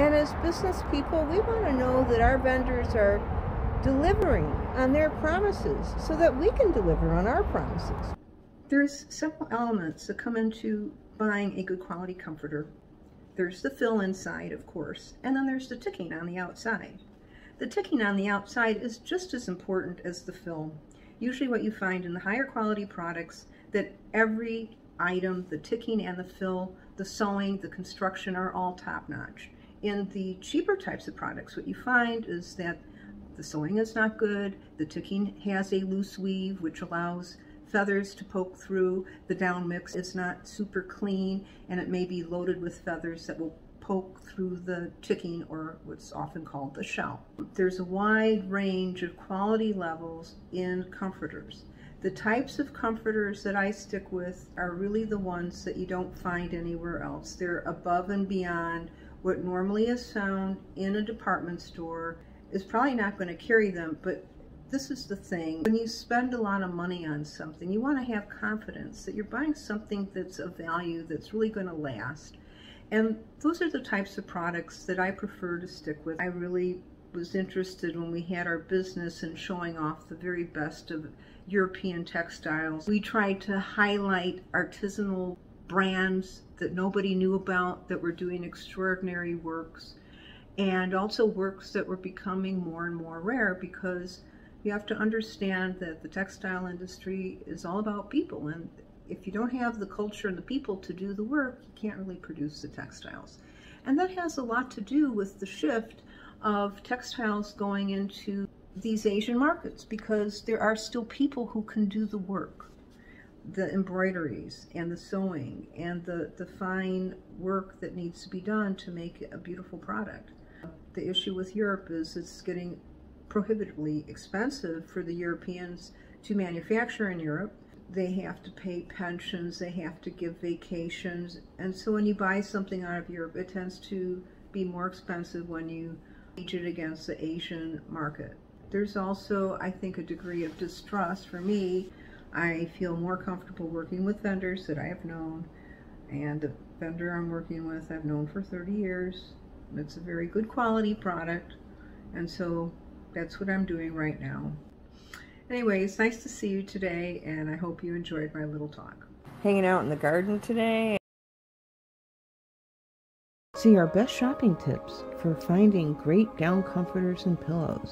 And as business people, we want to know that our vendors are delivering on their promises so that we can deliver on our promises. There's several elements that come into buying a good quality comforter. There's the fill inside, of course, and then there's the ticking on the outside. The ticking on the outside is just as important as the fill. Usually what you find in the higher quality products, that every item, the ticking and the fill, the sewing, the construction are all top-notch. In the cheaper types of products, what you find is that the sewing is not good, the ticking has a loose weave which allows feathers to poke through, the down mix is not super clean, and it may be loaded with feathers that will poke through the ticking, or what's often called the shell. There's a wide range of quality levels in comforters. The types of comforters that I stick with are really the ones that you don't find anywhere else. They're above and beyond what normally is found in a department store. Is probably not going to carry them, but this is the thing. When you spend a lot of money on something, you want to have confidence that you're buying something that's of value, that's really going to last. And those are the types of products that I prefer to stick with. I really was interested when we had our business in showing off the very best of European textiles. We tried to highlight artisanal brands that nobody knew about, that were doing extraordinary works, and also works that were becoming more and more rare, because you have to understand that the textile industry is all about people, and if you don't have the culture and the people to do the work, you can't really produce the textiles. And that has a lot to do with the shift of textiles going into these Asian markets, because there are still people who can do the work, the embroideries and the sewing and the fine work that needs to be done to make a beautiful product. The issue with Europe is it's getting prohibitively expensive for the Europeans to manufacture in Europe. They have to pay pensions, they have to give vacations, and so when you buy something out of Europe, it tends to be more expensive when you gauge it against the Asian market. There's also, I think, a degree of distrust. For me, I feel more comfortable working with vendors that I have known, and the vendor I'm working with I've known for 30 years. It's a very good quality product, and so that's what I'm doing right now. Anyway, it's nice to see you today, and I hope you enjoyed my little talk. Hanging out in the garden today. See our best shopping tips for finding great down comforters and pillows.